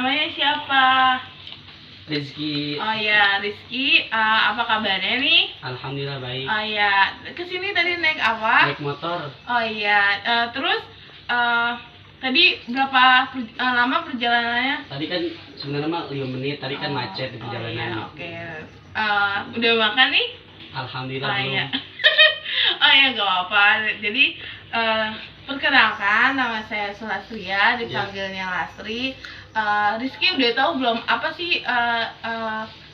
Namanya siapa? Rizky. Oh ya, Rizky. Apa kabarnya nih? Alhamdulillah baik. Oh ya, kesini tadi naik apa? Naik motor. Oh iya, terus tadi berapa lama perjalanannya? Tadi kan sebenarnya mah 5 menit. Tadi kan macet di perjalanan. Oh iya, oke. Udah makan nih? Alhamdulillah belum. Iya. Oh ya, gak apa-apa. Jadi perkenalkan, nama saya Sulastria, dipanggilnya Lastri. Rizky udah tahu belum apa sih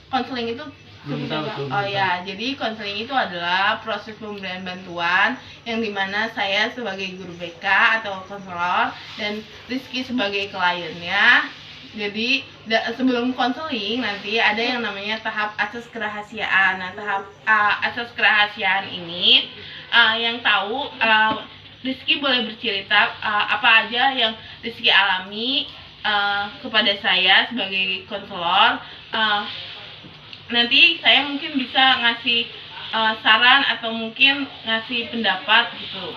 konseling itu? Belum tahu. Oh ya, jadi konseling itu adalah proses pemberian bantuan yang dimana saya sebagai guru BK atau konselor dan Rizky sebagai kliennya. Jadi sebelum konseling nanti ada yang namanya tahap asas kerahasiaan. Nah, tahap asas kerahasiaan ini yang tahu Rizky boleh bercerita apa aja yang Rizky alami kepada saya sebagai konselor. Nanti saya mungkin bisa ngasih saran atau mungkin ngasih pendapat gitu.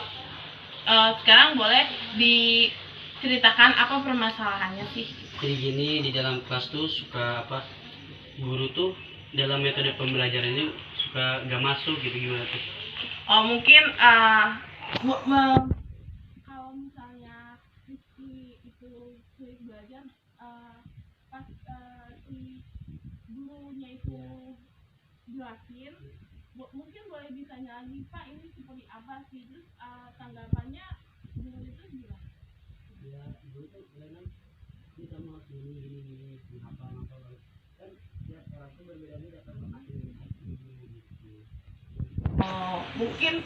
Sekarang boleh diceritakan apa permasalahannya sih? Jadi gini, di dalam kelas tuh suka guru tuh dalam metode pembelajaran ini suka gak masuk gitu, gimana tuh? Oh mungkin kalau misalnya Rizky itu sulit belajar pas si gurunya itu jelasin, mungkin boleh ditanya lagi, Pak ini seperti apa sih, terus tanggapannya guru itu gimana? Ya guru tuh bilang ini kamu harus gini apa kan tiap orang tuh berbeda-beda kan gitu. Oh, mungkin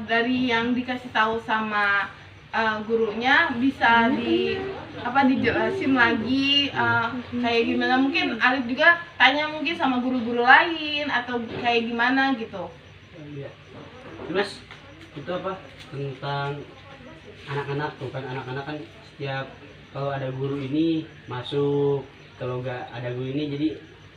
dari yang dikasih tahu sama gurunya bisa dijelasin lagi kayak gimana. Mungkin Alif juga tanya mungkin sama guru-guru lain atau kayak gimana gitu. Terus itu tentang anak-anak tuh kan, anak-anak kan setiap kalau ada guru ini masuk, kalau nggak ada guru ini jadi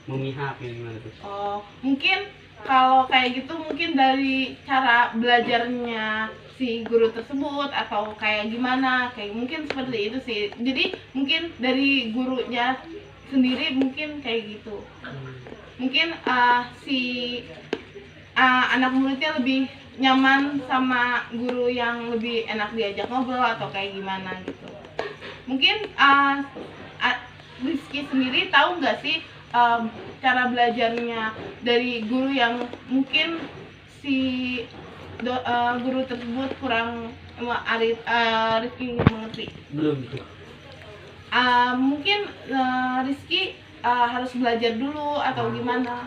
memihak ya, gimana tuh? Oh, mungkin kalau kayak gitu mungkin dari cara belajarnya si guru tersebut atau kayak gimana, kayak mungkin seperti itu sih. Jadi mungkin dari gurunya sendiri mungkin kayak gitu. Mungkin si anak muridnya lebih nyaman sama guru yang lebih enak diajak ngobrol atau kayak gimana gitu. Mungkin Rizky sendiri tahu nggak sih cara belajarnya dari guru yang mungkin si guru tersebut kurang Rizky mengerti? Belum tuh. Mungkin Rizky harus belajar dulu atau gimana?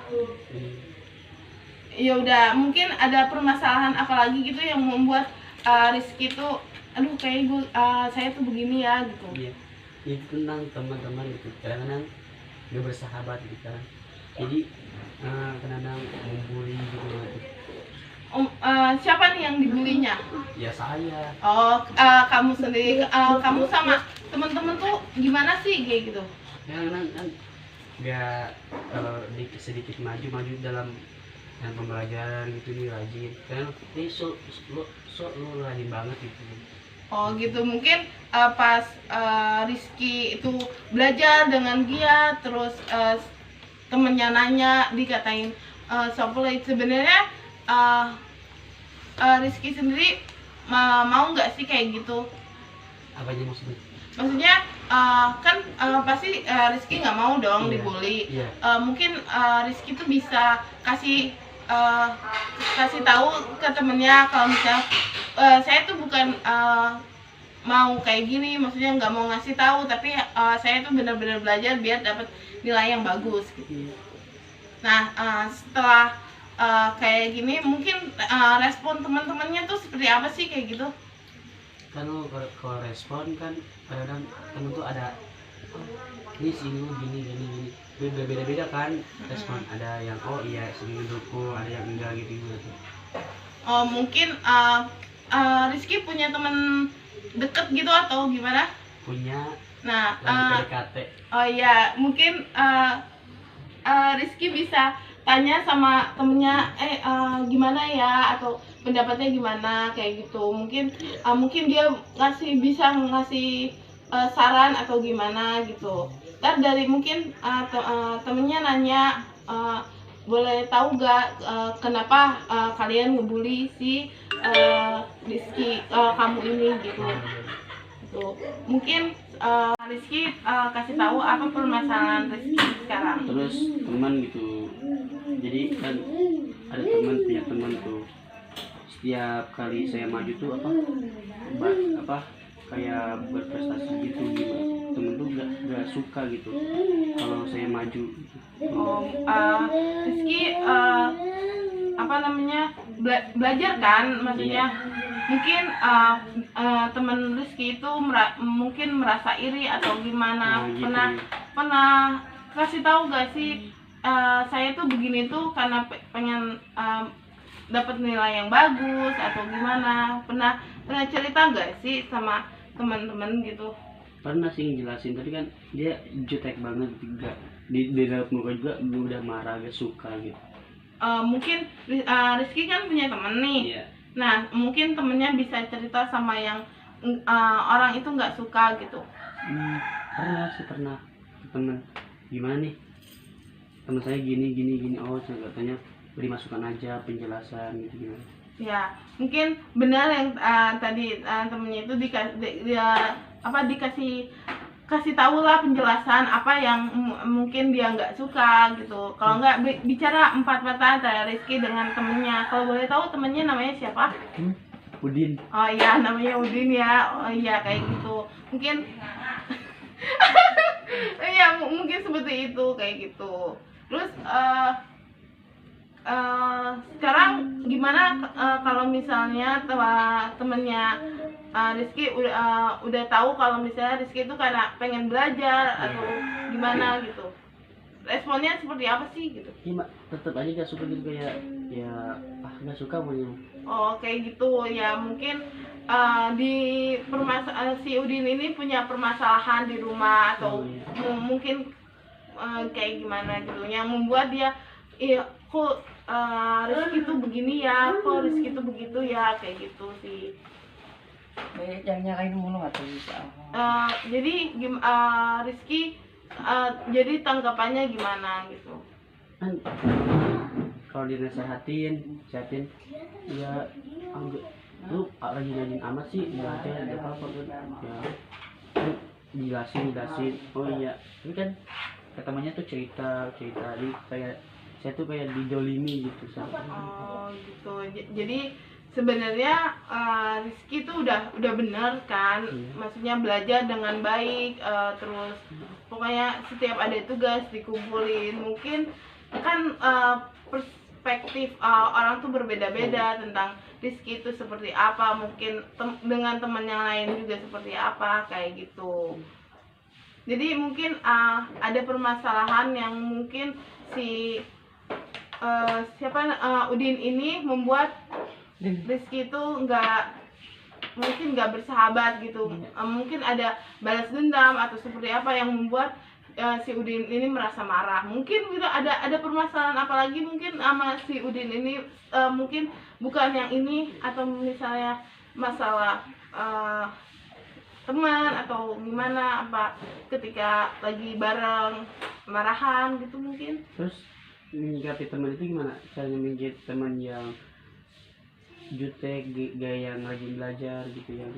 Ya udah, mungkin ada permasalahan apa lagi gitu yang membuat Rizky tuh aduh kayak saya tuh begini ya gitu. Iya. Itu tentang teman-teman gitu. Kadang-kadang gak bersahabat gitu kan. Jadi kadang-kadang membuli gitu. Siapa nih yang dibulinya? Ya saya. Oh, kamu sendiri. Kamu sama teman-teman tuh gimana sih kayak gitu? Kadang-kadang kan gak, kalau sedikit maju dalam pembelajaran gitu nih rajin. Kan lu rajin banget gitu. Oh gitu, mungkin pas Rizky itu belajar dengan giat, terus temennya nanya, dikatain so pelit. Sebenarnya Rizky sendiri mau nggak sih kayak gitu? Apanya maksudnya? Maksudnya kan pasti Rizky nggak mau dong dibully. Mungkin Rizky tuh bisa kasih tahu ke temennya kalau misalnya saya tuh bukan mau kayak gini, maksudnya nggak mau ngasih tahu, tapi saya tuh benar-benar belajar biar dapat nilai yang bagus gitu. Nah setelah kayak gini mungkin respon teman-temannya tuh seperti apa sih kayak gitu? Kan kalau respon kan kadang temen tuh ada ini sini gini beda-beda kan respon. Ada yang oh iya sini dukung, ada yang enggak gitu. Oh mungkin Rizky punya teman deket gitu atau gimana? Punya. Nah PDKT. Oh iya, mungkin Rizky bisa tanya sama temennya gimana ya, atau pendapatnya gimana kayak gitu. Mungkin dia bisa ngasih saran atau gimana gitu. Ntar dari mungkin temennya nanya, boleh tahu gak kenapa kalian ngebully si Rizky, kamu ini gitu. Tuh. Mungkin Rizky kasih tahu apa permasalahan Rizky sekarang. Terus teman gitu, jadi kan ada teman, punya teman tuh, setiap kali saya maju tuh apa kayak berprestasi gitu, temen tuh gak suka gitu kalau saya maju gitu. Rizky apa namanya belajar kan, maksudnya mungkin teman Rizky itu mungkin merasa iri atau gimana. Gitu. Pernah kasih tahu gak sih, saya tuh begini tuh karena pengen dapat nilai yang bagus atau gimana. Pernah cerita gak sih sama teman-teman gitu? Pernah sih ngejelasin, tapi kan dia jutek banget juga, di dalam muka juga udah marah, gak suka gitu. Mungkin Rizky kan punya temen nih. Iya. Nah, mungkin temennya bisa cerita sama yang orang itu nggak suka gitu. Pernah temen, gimana nih teman saya gini, oh saya katanya beri masukan aja, penjelasan gitu gimana. Ya, mungkin benar yang tadi temennya itu dikasih tahu lah penjelasan apa yang mungkin dia nggak suka gitu. Kalau nggak bicara 4 mata antara Rizky dengan temennya. Kalau boleh tahu temennya namanya siapa? Udin. Oh iya, namanya Udin ya. Oh iya, kayak gitu. Mungkin iya, mungkin seperti itu, kayak gitu. Terus sekarang gimana kalau misalnya temennya Rizky udah tahu kalau misalnya Rizky itu karena pengen belajar atau gimana gitu, responnya seperti apa sih gitu? Iya, tetap aja gak suka gitu, kayak gak suka punya. Oh kayak gitu ya, mungkin si Udin ini punya permasalahan di rumah atau mungkin kayak gimana gitu yang membuat dia kok Rizky tuh begini ya, kok Rizky tuh begitu ya, kayak gitu sih. Yang nyalain mulu atau bisa. Jadi Rizky jadi tanggapannya gimana gitu? Kan kalau dinasehatin ya lu rajin amat sih, belajar ada apa ya, dijelasin. Oh iya, tapi kan ketemunya tuh cerita di kayak saya tuh kayak didolimi gitu sama. Oh gitu. Jadi sebenarnya Rizky tuh udah bener kan, maksudnya belajar dengan baik, terus pokoknya setiap ada tugas dikumpulin. Mungkin kan perspektif orang tuh berbeda-beda tentang Rizky itu seperti apa, mungkin dengan teman yang lain juga seperti apa, kayak gitu. Jadi mungkin ada permasalahan yang mungkin si Udin ini membuat Rizky itu mungkin nggak bersahabat gitu. Mungkin ada balas dendam atau seperti apa yang membuat si Udin ini merasa marah. Mungkin juga ada permasalahan apalagi mungkin sama si Udin ini, mungkin bukan yang ini, atau misalnya masalah teman atau gimana, apa ketika lagi bareng marahan gitu mungkin. Terus menyikapi teman itu gimana? Caranya menyikapi teman yang jutek, gaya yang rajin belajar gitu ya?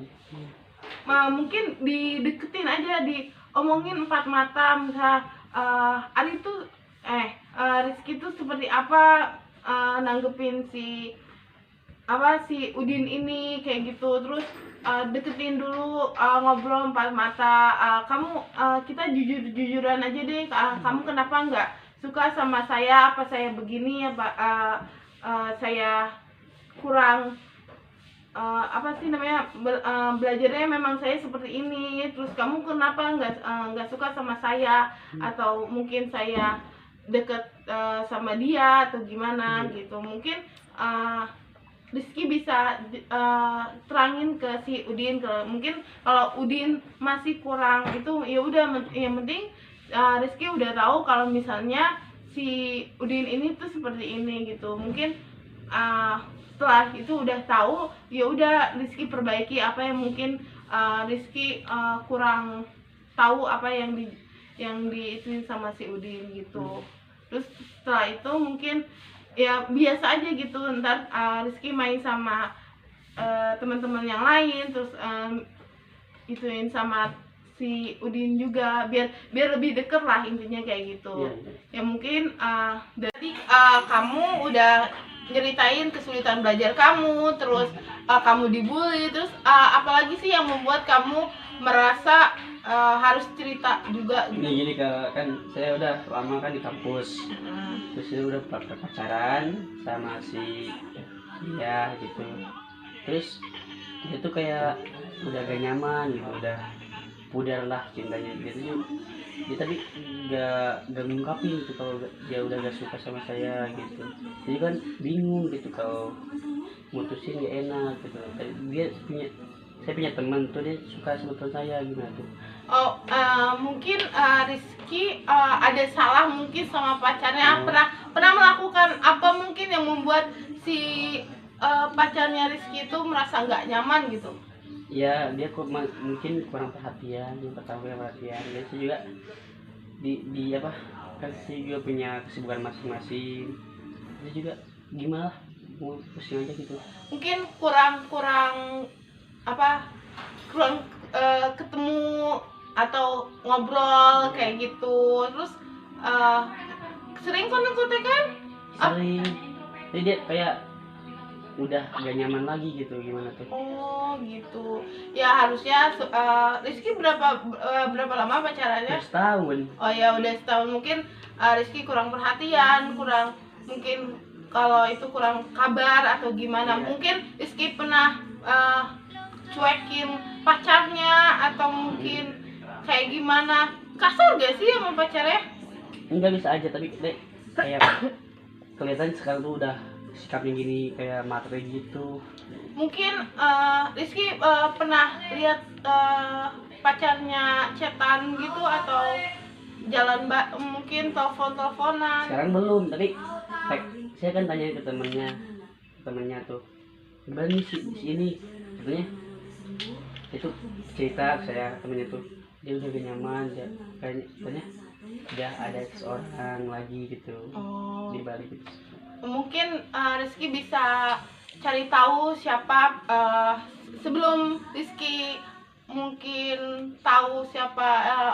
Mungkin dideketin aja, diomongin 4 mata, misalnya Ari tuh Rizky tuh seperti apa nanggepin si Udin ini, kayak gitu. Terus deketin dulu, ngobrol 4 mata. Kita jujuran aja deh, kamu kenapa nggak suka sama saya, apa saya begini, apa saya kurang belajarnya memang saya seperti ini, terus kamu kenapa nggak suka sama saya, atau mungkin saya deket sama dia atau gimana gitu. Mungkin Rizky bisa terangin ke si Udin, mungkin kalau Udin masih kurang itu ya udah, yang penting Rizky udah tahu kalau misalnya si Udin ini tuh seperti ini gitu. Mungkin setelah itu udah tahu, ya udah Rizky perbaiki apa yang mungkin Rizky kurang tahu, apa yang yang diituin sama si Udin gitu. Terus setelah itu mungkin ya biasa aja gitu, ntar Rizky main sama teman-teman yang lain, terus ituin sama si Udin juga, biar lebih deket lah, intinya kayak gitu. Ya mungkin dari kamu udah nyeritain kesulitan belajar kamu, terus kamu dibully, terus apalagi sih yang membuat kamu merasa harus cerita juga gitu? Gini kan saya udah lama kan di kampus, terus saya udah pacaran sama si dia gitu, terus dia tuh kayak udah gak nyaman gitu, udah pudar lah cintanya gitu. Dia tapi gak ngungkapin gitu kalau dia udah gak suka sama saya gitu. Jadi kan bingung gitu, kalau mutusin gak enak gitu. Saya punya teman tuh, dia suka sama teman saya gimana tuh. Oh, mungkin Rizky ada salah mungkin sama pacarnya. Pernah melakukan apa mungkin yang membuat si pacarnya Rizky itu merasa nggak nyaman gitu? Ya dia kok mungkin kurang perhatian, yang pertama perhatian. Dan saya juga di apa, kan saya juga punya kesibukan masing-masing. Dia juga gimana, mau pusing aja gitu. Mungkin kurang ketemu atau ngobrol kayak gitu. Terus sering kontek-kontekan? Sering. Jadi dia kayak udah gak nyaman lagi gitu, gimana tuh. Oh gitu. Ya harusnya Rizky berapa lama pacarannya? Setahun. Oh ya udah setahun. Mungkin Rizky kurang perhatian, kurang, mungkin kalau itu kurang kabar atau gimana. Mungkin Rizky pernah cuekin pacarnya, atau mungkin kayak gimana, kasar gak sih sama pacarnya? Enggak, bisa aja, tapi kayak kelihatan sekarang tuh udah sikapnya gini, kayak matre gitu. Mungkin Rizky pernah lihat pacarnya chatan gitu, atau mungkin teleponan? Sekarang belum, tapi saya kan tanya ke temennya tuh, gimana nih si ini, sebetulnya itu cerita ke saya, temennya tuh dia udah gak nyaman, dia kayaknya udah ada seseorang lagi gitu. Oh. Di balik itu Mungkin Rizky bisa cari tahu siapa, sebelum Rizky mungkin tahu siapa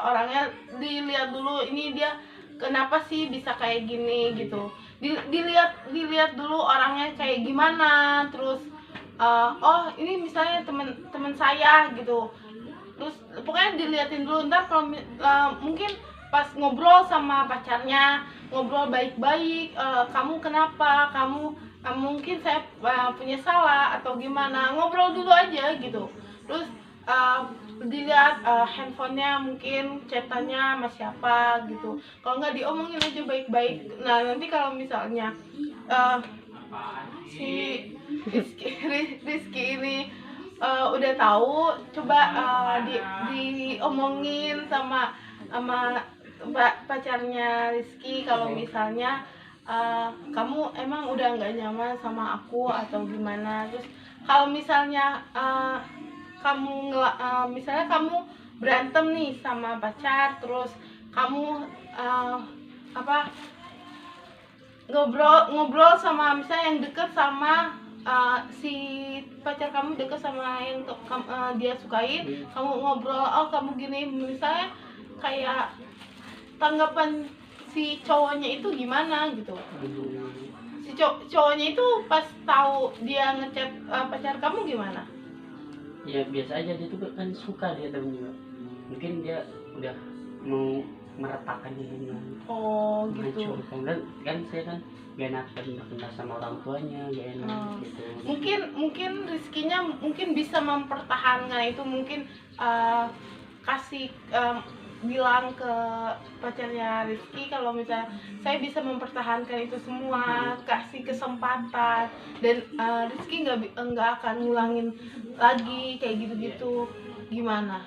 orangnya, dilihat dulu ini dia kenapa sih bisa kayak gini gitu. Dilihat dulu orangnya kayak gimana, terus oh ini misalnya teman saya gitu, terus pokoknya diliatin dulu. Ntar kalau mungkin pas ngobrol sama pacarnya, ngobrol baik-baik, kamu kenapa, kamu mungkin saya punya salah atau gimana, ngobrol dulu aja gitu. Terus dilihat handphonenya, mungkin chatannya sama siapa gitu. Kalau nggak diomongin aja baik-baik. Nah nanti kalau misalnya si Rizky ini udah tahu, coba diomongin sama pacarnya Rizky kalau misalnya kamu emang udah nggak nyaman sama aku atau gimana. Terus kalau misalnya misalnya kamu berantem nih sama pacar, terus kamu ngobrol sama misalnya yang deket sama si pacar kamu, deket sama yang dia sukain, kamu ngobrol, oh kamu gini, misalnya kayak tanggapan si cowoknya itu gimana gitu. Si cowoknya itu pas tahu dia ngechat pacar kamu gimana? Ya biasa aja, dia tuh kan suka, dia temen juga, mungkin dia udah mau meratakan gitu. Oh gitu. Kan saya kan gak enak kenal sama orang tuanya, gak enak gitu. Mungkin Rizkynya mungkin bisa mempertahankan itu, mungkin kasih bilang ke pacarnya Rizky kalau misalnya saya bisa mempertahankan itu semua, kasih kesempatan, dan Rizky nggak akan ngulangin lagi kayak gitu-gitu. Gimana?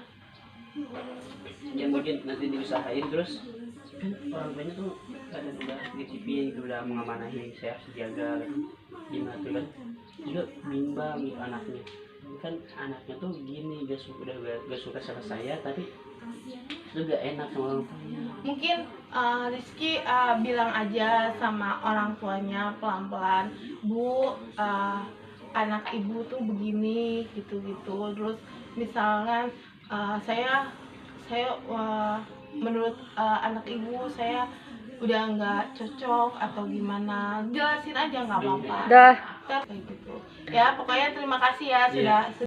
Ya mungkin nanti diusahain, terus kan orang tuanya tuh kadang udah ngicipin gitu, udah mengamanahi saya sejaga gimana tuh kan, juga bimbang gitu anaknya. Kan anaknya tuh gini, udah gak suka sama saya, tapi itu gak enak sama orang tuanya. mungkin Rizky bilang aja sama orang tuanya pelan-pelan, Bu, anak ibu tuh begini gitu-gitu. Terus misalkan saya menurut anak ibu saya udah nggak cocok atau gimana, jelasin aja nggak apa-apa. Dah. Kayak gitu ya. Pokoknya terima kasih ya Iya. sudah